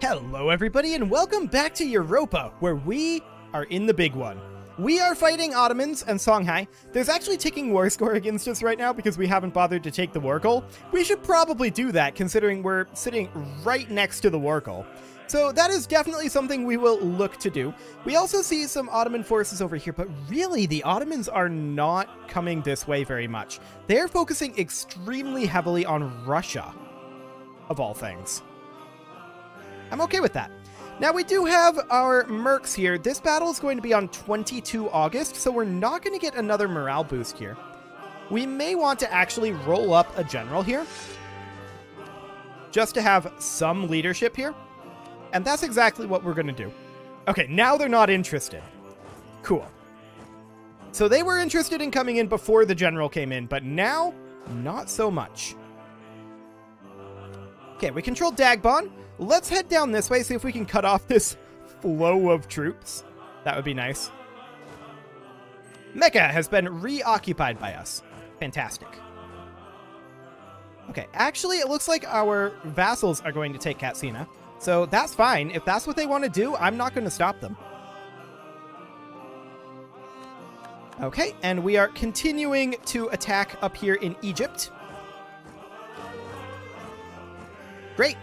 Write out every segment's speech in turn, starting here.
Hello everybody and welcome back to Europa, where we are in the big one. We are fighting Ottomans and Songhai. There's actually ticking war score against us right now because we haven't bothered to take the war goal. We should probably do that considering we're sitting right next to the war goal. So that is definitely something we will look to do. We also see some Ottoman forces over here, but really the Ottomans are not coming this way very much. They're focusing extremely heavily on Russia, of all things. I'm okay with that. Now we do have our mercs here. This battle is going to be on 22 August, so we're not going to get another morale boost here. We may want to actually roll up a general here, just to have some leadership here. And that's exactly what we're going to do. Okay, now they're not interested. Cool. So they were interested in coming in before the general came in, but now, not so much. Okay, we control Dagbon. Let's head down this way, see if we can cut off this flow of troops. That would be nice. Mecca has been reoccupied by us. Fantastic. Okay, actually, it looks like our vassals are going to take Katsina. So that's fine. If that's what they want to do, I'm not going to stop them. Okay, and we are continuing to attack up here in Egypt. Great.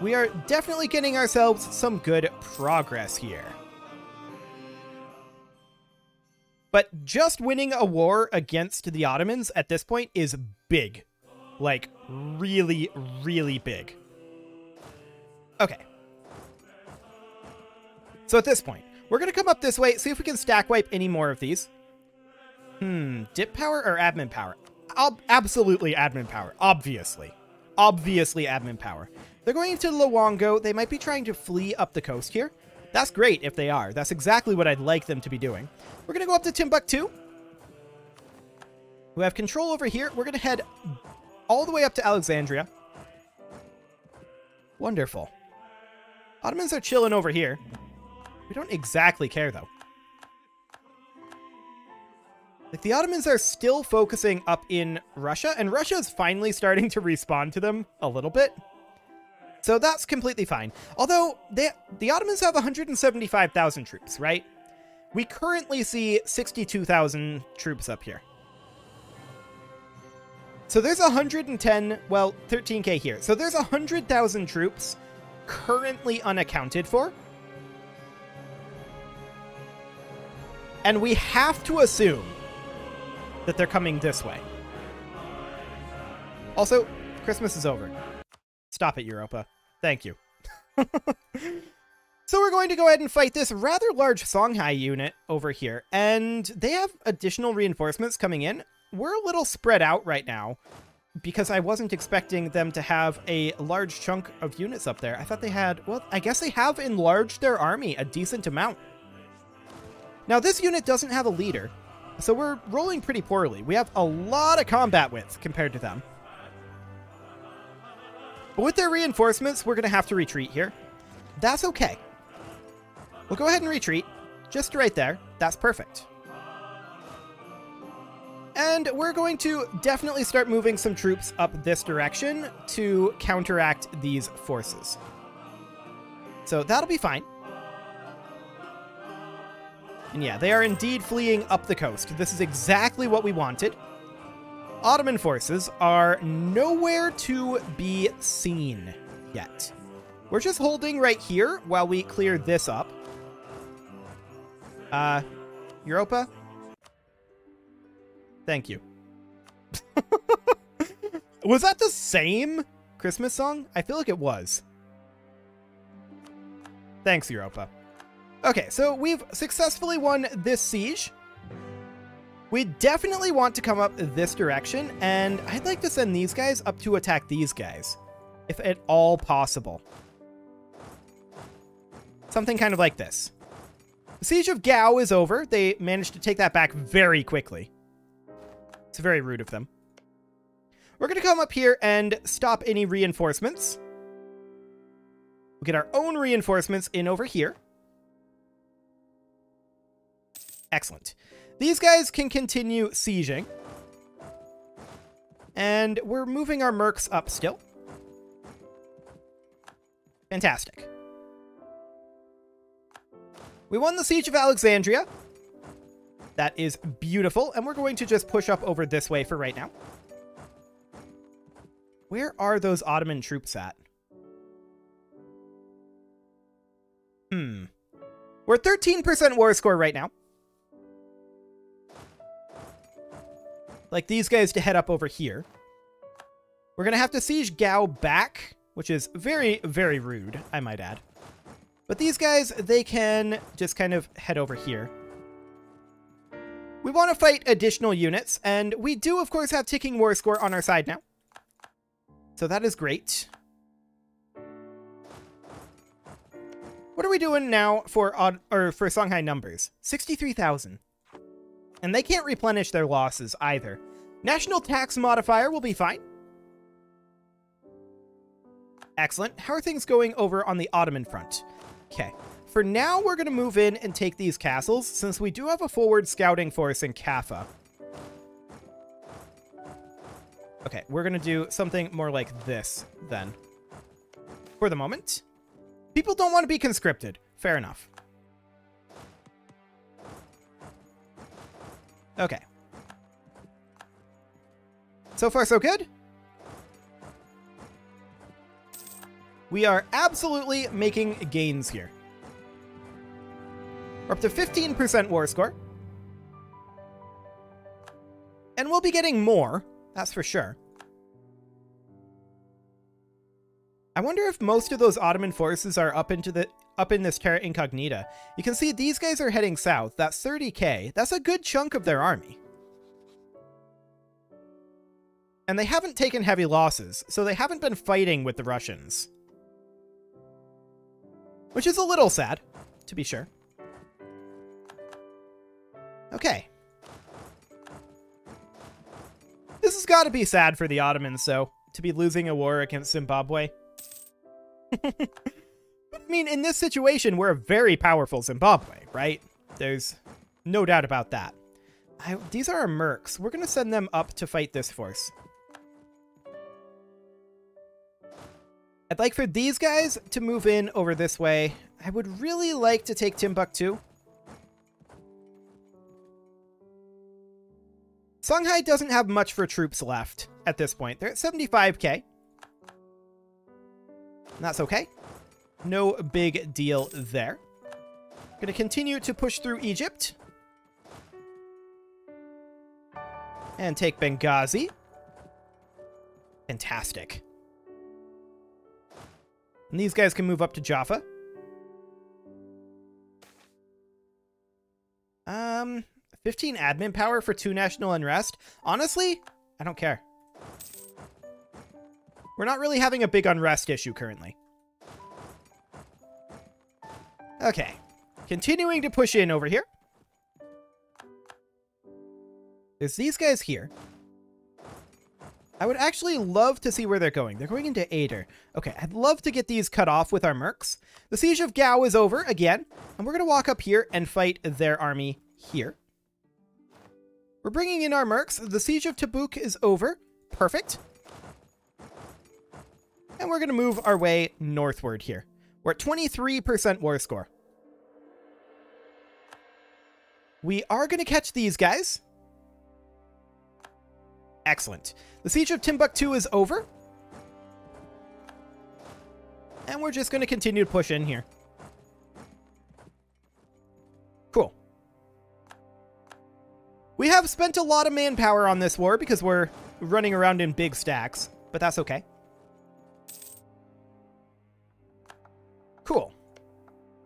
We are definitely getting ourselves some good progress here. But just winning a war against the Ottomans at this point is big. Like, really, really big. Okay. So at this point, we're going to come up this way, see if we can stack wipe any more of these. Dip power or admin power? Absolutely admin power. Obviously. Obviously admin power. They're going into Luongo. They might be trying to flee up the coast here. That's great if they are. That's exactly what I'd like them to be doing. We're going to go up to Timbuktu. We have control over here. We're going to head all the way up to Alexandria. Wonderful. Ottomans are chilling over here. We don't exactly care, though. Like, the Ottomans are still focusing up in Russia, and Russia is finally starting to respond to them a little bit. So that's completely fine. Although, the Ottomans have 175,000 troops, right? We currently see 62,000 troops up here. So there's 110, well, 13k here. So there's 100,000 troops currently unaccounted for. And we have to assume that they're coming this way. Also, Christmas is over. Stop it, Europa. Thank you. So we're going to go ahead and fight this rather large Songhai unit over here. And they have additional reinforcements coming in. We're a little spread out right now because I wasn't expecting them to have a large chunk of units up there. I thought they had, well, I guess they have enlarged their army a decent amount. Now, this unit doesn't have a leader, so we're rolling pretty poorly. We have a lot of combat width compared to them. But with their reinforcements, we're going to have to retreat here. That's okay. We'll go ahead and retreat. Just right there. That's perfect. And we're going to definitely start moving some troops up this direction to counteract these forces. So that'll be fine. And yeah, they are indeed fleeing up the coast. This is exactly what we wanted. Ottoman forces are nowhere to be seen yet. We're just holding right here while we clear this up. Europa? Thank you. Was that the same Christmas song? I feel like it was. Thanks, Europa. Okay, so we've successfully won this siege. We definitely want to come up this direction, and I'd like to send these guys up to attack these guys, if at all possible. Something kind of like this. The siege of Gao is over. They managed to take that back very quickly. It's very rude of them. We're going to come up here and stop any reinforcements. We'll get our own reinforcements in over here. Excellent. These guys can continue sieging. And we're moving our mercs up still. Fantastic. We won the Siege of Alexandria. That is beautiful, and we're going to just push up over this way for right now. Where are those Ottoman troops at? We're 13% war score right now. Like these guys to head up over here. We're going to have to siege Gao back, which is very, very rude, I might add. But these guys, they can just kind of head over here. We want to fight additional units, and we do, of course, have ticking war score on our side now. So that is great. What are we doing now for Songhai numbers? 63,000. And they can't replenish their losses either. National tax modifier will be fine. Excellent. How are things going over on the Ottoman front? Okay. For now, we're going to move in and take these castles, since we do have a forward scouting force in Kaffa. Okay, we're going to do something more like this, then. For the moment. People don't want to be conscripted. Fair enough. Okay. So far, so good. We are absolutely making gains here. We're up to 15% war score. And we'll be getting more, that's for sure. I wonder if most of those Ottoman forces are up in this Terra Incognita. You can see these guys are heading south. That's 30k. That's a good chunk of their army. And they haven't taken heavy losses, so they haven't been fighting with the Russians. Which is a little sad, to be sure. Okay. This has got to be sad for the Ottomans, though, to be losing a war against Zimbabwe. I mean, in this situation, we're a very powerful Zimbabwe, right? There's no doubt about that. These are our mercs. We're going to send them up to fight this force. I'd like for these guys to move in over this way. I would really like to take Timbuktu. Songhai doesn't have much for troops left at this point. They're at 75k. That's okay. No big deal there. Going to continue to push through Egypt. And take Benghazi. Fantastic. And these guys can move up to Jaffa. 15 admin power for 2 national unrest. Honestly, I don't care. We're not really having a big unrest issue currently. Okay. Continuing to push in over here. There's these guys here. I would actually love to see where they're going. They're going into Ader. Okay, I'd love to get these cut off with our mercs. The Siege of Gao is over again, and we're going to walk up here and fight their army here. We're bringing in our mercs. The Siege of Tabuk is over. Perfect. And we're going to move our way northward here. We're at 23% war score. We are going to catch these guys. Excellent. The Siege of Timbuktu is over. And we're just going to continue to push in here. Cool. We have spent a lot of manpower on this war because we're running around in big stacks, but that's okay. Cool.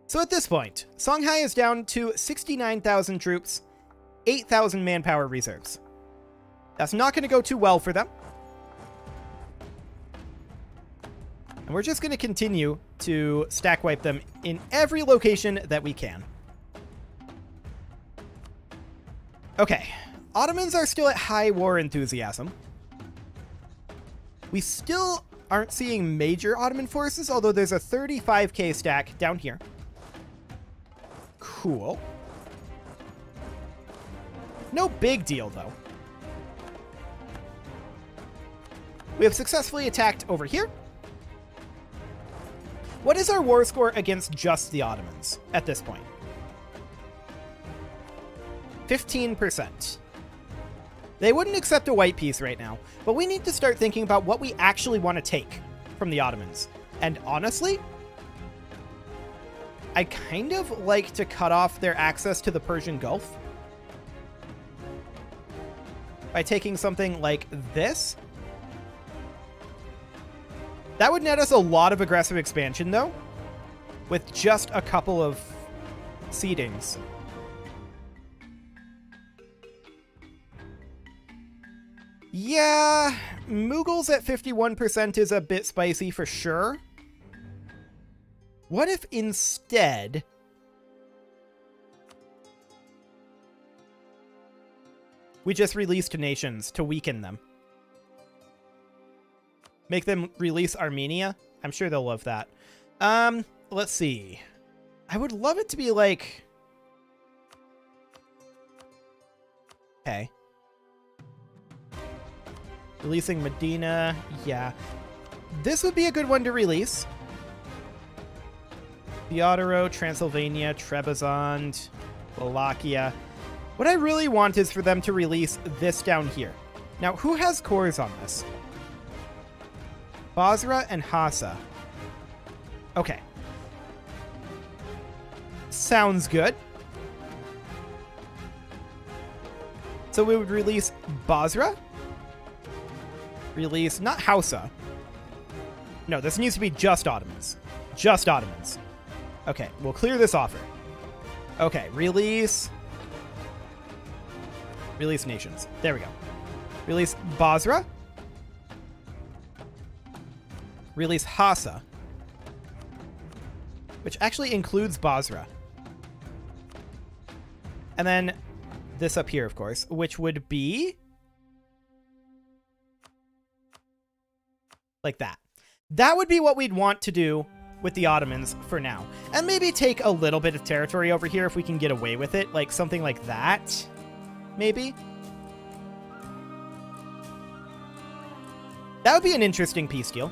So at this point, Songhai is down to 69,000 troops, 8,000 manpower reserves. That's not going to go too well for them. And we're just going to continue to stack wipe them in every location that we can. Okay, Ottomans are still at high war enthusiasm. We still aren't seeing major Ottoman forces, although there's a 35k stack down here. Cool. No big deal, though. We have successfully attacked over here. What is our war score against just the Ottomans at this point? 15%. They wouldn't accept a white piece right now, but we need to start thinking about what we actually want to take from the Ottomans. And honestly, I kind of like to cut off their access to the Persian Gulf by taking something like this. That would net us a lot of aggressive expansion, though, with just a couple of seedings. Yeah, Mughals at 51% is a bit spicy for sure. What if instead we just released nations to weaken them? Make them release Armenia? I'm sure they'll love that. Let's see. I would love it to be like... Okay. Releasing Medina, yeah. This would be a good one to release. Theodoro, Transylvania, Trebizond, Wallachia. What I really want is for them to release this down here. Now, who has cores on this? Basra and Hassa. Okay. Sounds good. So we would release Basra. Release, not Hausa. No, this needs to be just Ottomans. Just Ottomans. Okay, we'll clear this offer. Okay, release. Release nations. There we go. Release Basra. Release Hassa. Which actually includes Basra. And then this up here, of course, which would be... like that. That would be what we'd want to do with the Ottomans for now. And maybe take a little bit of territory over here if we can get away with it. Like something like that. Maybe. That would be an interesting peace deal.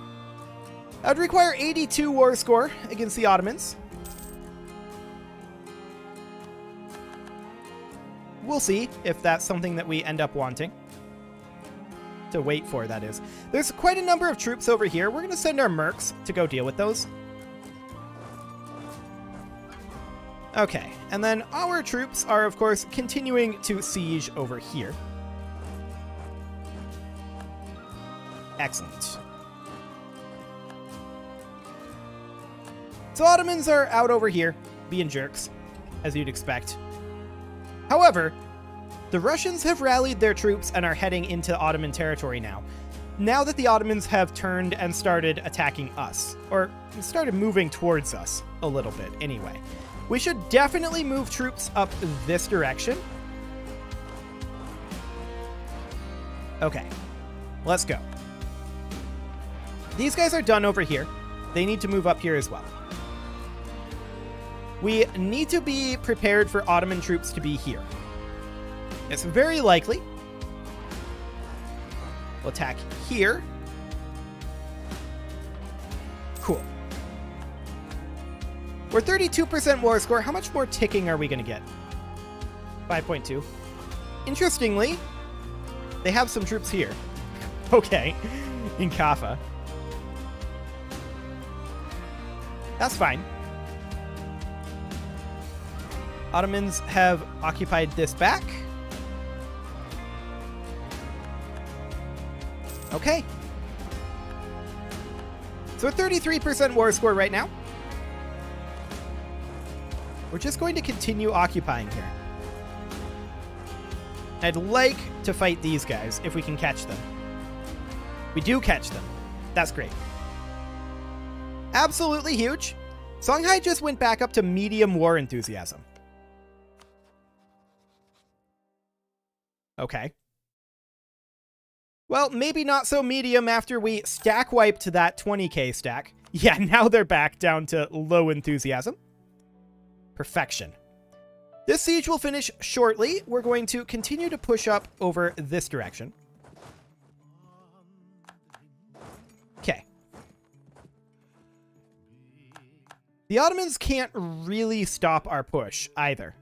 That would require 82 war score against the Ottomans. We'll see if that's something that we end up wanting. To wait for, that is. There's quite a number of troops over here. We're going to send our mercs to go deal with those. Okay, and then our troops are, of course, continuing to siege over here. Excellent. So Ottomans are out over here, being jerks, as you'd expect. However, the Russians have rallied their troops and are heading into Ottoman territory now. Now that the Ottomans have turned and started attacking us, or started moving towards us a little bit anyway. We should definitely move troops up this direction. Okay, let's go. These guys are done over here. They need to move up here as well. We need to be prepared for Ottoman troops to be here. It's very likely. We'll attack here. Cool. We're 32% war score. How much more ticking are we going to get? 5.2. Interestingly, they have some troops here. Okay. In Kaffa. That's fine. Ottomans have occupied this back. Okay. So a 33% war score right now. We're just going to continue occupying here. I'd like to fight these guys if we can catch them. We do catch them. That's great. Absolutely huge. Songhai just went back up to medium war enthusiasm. Okay. Well, maybe not so medium after we stack wiped that 20k stack. Yeah, now they're back down to low enthusiasm. Perfection. This siege will finish shortly. We're going to continue to push up over this direction. Okay. The Ottomans can't really stop our push either.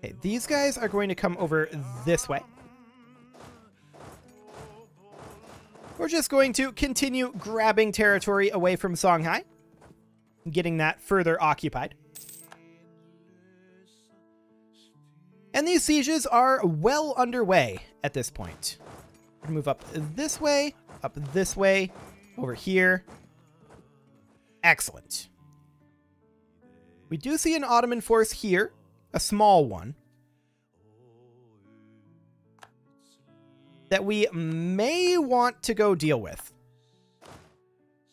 Okay, these guys are going to come over this way. We're just going to continue grabbing territory away from Songhai, getting that further occupied. And these sieges are well underway at this point. We're gonna move up this way, over here. Excellent. We do see an Ottoman force here, a small one, that we may want to go deal with.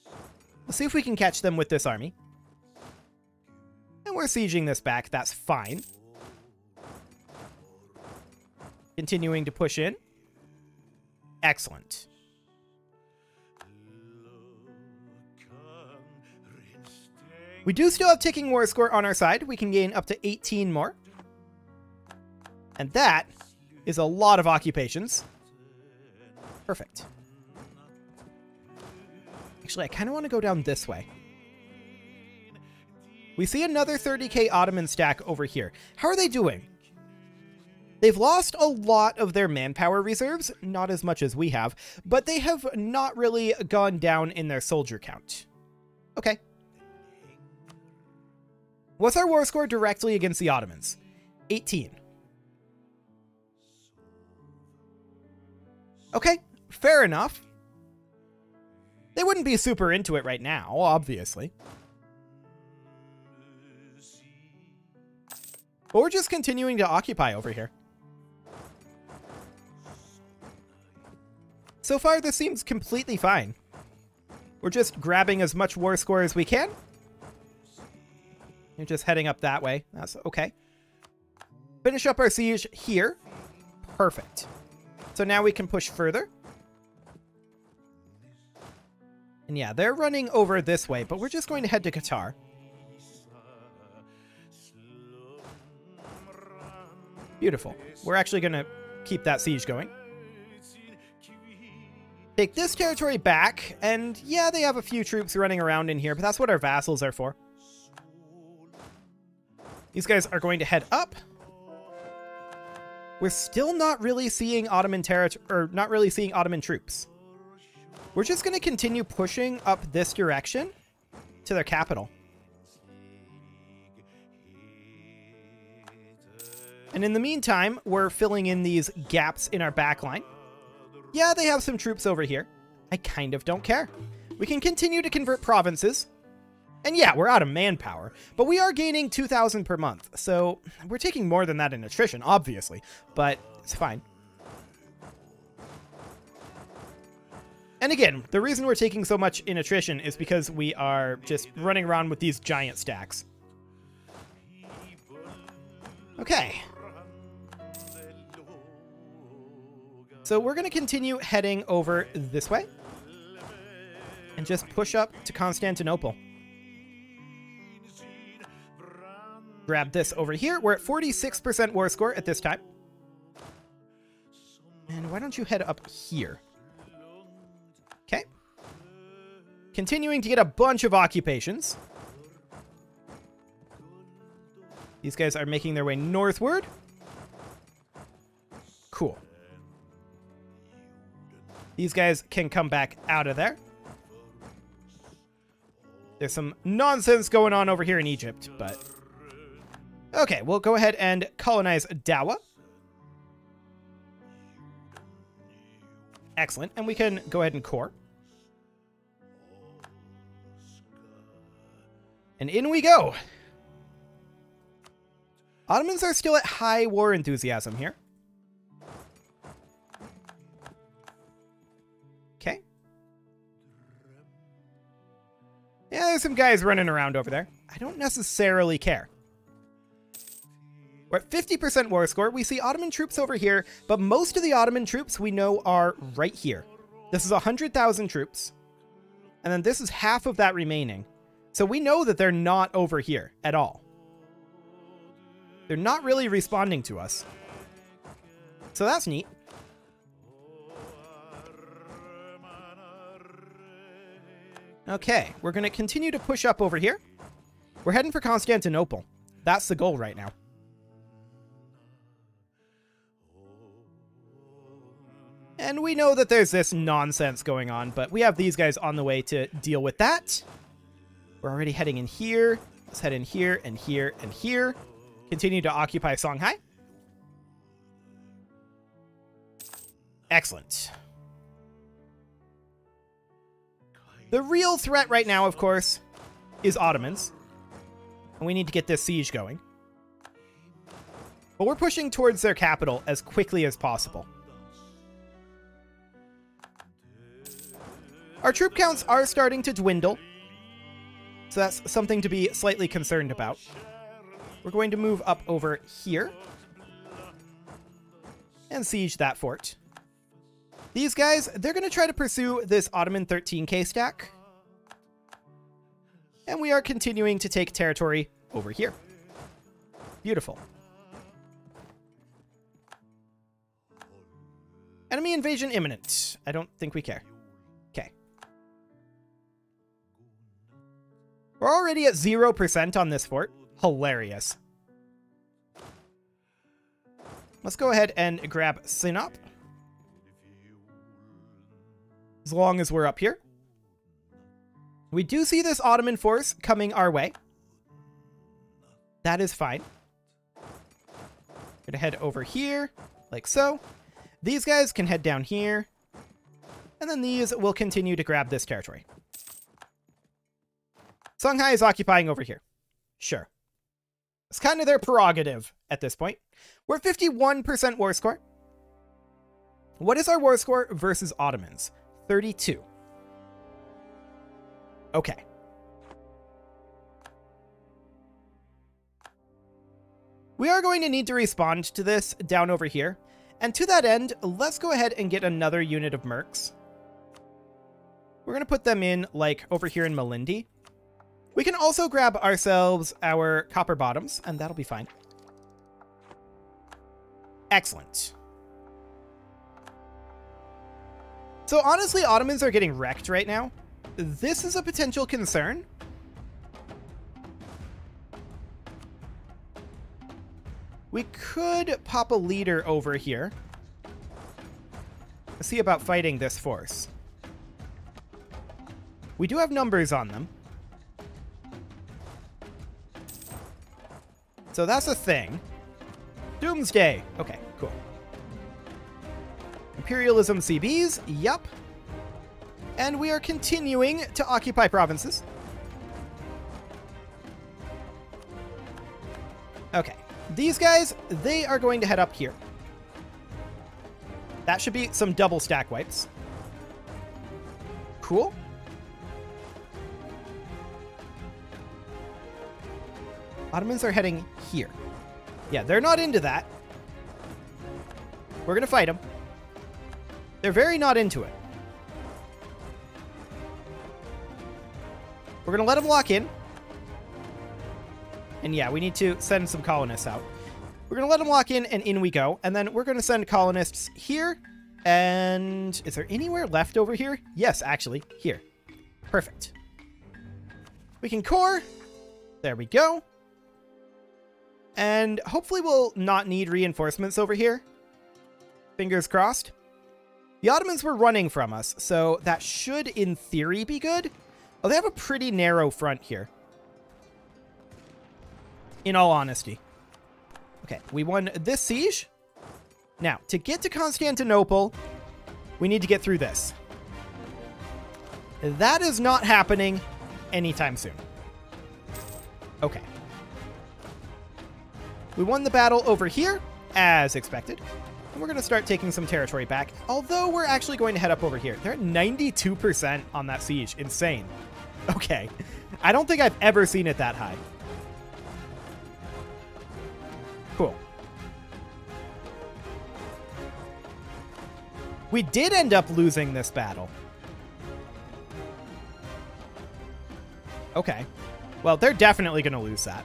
We'll see if we can catch them with this army. And we're sieging this back, that's fine. Continuing to push in. Excellent. We do still have ticking war score on our side. We can gain up to 18 more. And that is a lot of occupations. Perfect. Actually, I kind of want to go down this way. We see another 30k Ottoman stack over here. How are they doing? They've lost a lot of their manpower reserves, not as much as we have, but they have not really gone down in their soldier count. Okay. What's our war score directly against the Ottomans? 18. Okay, fair enough. They wouldn't be super into it right now, obviously. But we're just continuing to occupy over here. So far, this seems completely fine. We're just grabbing as much war score as we can. You're just heading up that way. That's okay. Finish up our siege here. Perfect. So now we can push further. And yeah, they're running over this way, but we're just going to head to Qatar. Beautiful. We're actually going to keep that siege going. Take this territory back, and yeah, they have a few troops running around in here, but that's what our vassals are for. These guys are going to head up. We're still not really seeing Ottoman territory, or not really seeing Ottoman troops. We're just going to continue pushing up this direction to their capital. And in the meantime, we're filling in these gaps in our backline. Yeah, they have some troops over here. I kind of don't care. We can continue to convert provinces. And yeah, we're out of manpower, but we are gaining 2,000 per month. So we're taking more than that in attrition, obviously, but it's fine. And again, the reason we're taking so much in attrition is because we are just running around with these giant stacks. Okay. So we're going to continue heading over this way and just push up to Constantinople. Grab this over here. We're at 46% war score at this time. And why don't you head up here? Okay. Continuing to get a bunch of occupations. These guys are making their way northward. Cool. These guys can come back out of there. There's some nonsense going on over here in Egypt, but... Okay, we'll go ahead and colonize Dawa. Excellent, and we can go ahead and core. And in we go. Ottomans are still at high war enthusiasm here. Okay. Yeah, there's some guys running around over there. I don't necessarily care. We're at 50% war score. We see Ottoman troops over here, but most of the Ottoman troops we know are right here. This is 100,000 troops. And then this is half of that remaining. So we know that they're not over here at all. They're not really responding to us. So that's neat. Okay, we're going to continue to push up over here. We're heading for Constantinople. That's the goal right now. And we know that there's this nonsense going on, but we have these guys on the way to deal with that. We're already heading in here. Let's head in here and here and here. Continue to occupy Songhai. Excellent. The real threat right now, of course, is Ottomans. And we need to get this siege going. But we're pushing towards their capital as quickly as possible. Our troop counts are starting to dwindle. So that's something to be slightly concerned about. We're going to move up over here. And siege that fort. These guys, they're going to try to pursue this Ottoman 13k stack. And we are continuing to take territory over here. Beautiful. Enemy invasion imminent. I don't think we care. Okay. We're already at 0% on this fort. Hilarious. Let's go ahead and grab Sinop. As long as we're up here. We do see this Ottoman force coming our way. That is fine. Gonna head over here, like so. These guys can head down here. And then these will continue to grab this territory. Songhai is occupying over here. Sure. It's kind of their prerogative at this point. We're 51% war score. What is our war score versus Ottomans? 32. Okay. We are going to need to respond to this down over here. And to that end, let's go ahead and get another unit of mercs. We're going to put them in, like, over here in Malindi. We can also grab ourselves our copper bottoms, and that'll be fine. Excellent. So honestly, Ottomans are getting wrecked right now. This is a potential concern. We could pop a leader over here. Let's see about fighting this force. We do have numbers on them. So that's a thing. Doomsday. Okay, cool. Imperialism CBs. Yup. And we are continuing to occupy provinces. Okay. These guys, they are going to head up here. That should be some double stack wipes. Cool. Ottomans are heading here. Yeah, they're not into that. We're going to fight them. They're very not into it. We're going to let them lock in. And yeah, we need to send some colonists out. We're going to let them lock in, and in we go. And then we're going to send colonists here. And is there anywhere left over here? Yes, actually, here. Perfect. We can core. There we go. And hopefully we'll not need reinforcements over here. Fingers crossed. The Ottomans were running from us, so that should, in theory, be good. Oh, they have a pretty narrow front here. In all honesty. Okay, we won this siege. Now, to get to Constantinople, we need to get through this. That is not happening anytime soon. Okay. We won the battle over here, as expected. And we're going to start taking some territory back, although we're actually going to head up over here. They're at 92% on that siege. Insane. Okay. I don't think I've ever seen it that high. Cool. We did end up losing this battle. Okay. Well, they're definitely going to lose that.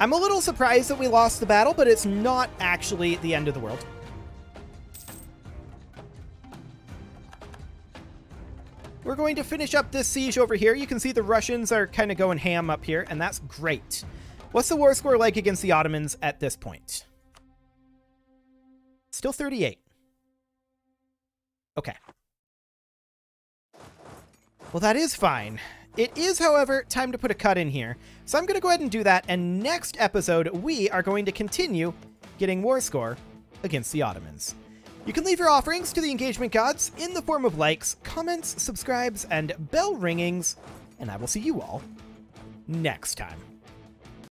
I'm a little surprised that we lost the battle, but it's not actually the end of the world. We're going to finish up this siege over here. You can see the Russians are kind of going ham up here, and that's great. What's the war score like against the Ottomans at this point? Still 38. Okay. Well, that is fine. It is, however, time to put a cut in here. So I'm going to go ahead and do that, and next episode, we are going to continue getting war score against the Ottomans. You can leave your offerings to the engagement gods in the form of likes, comments, subscribes, and bell ringings, and I will see you all next time.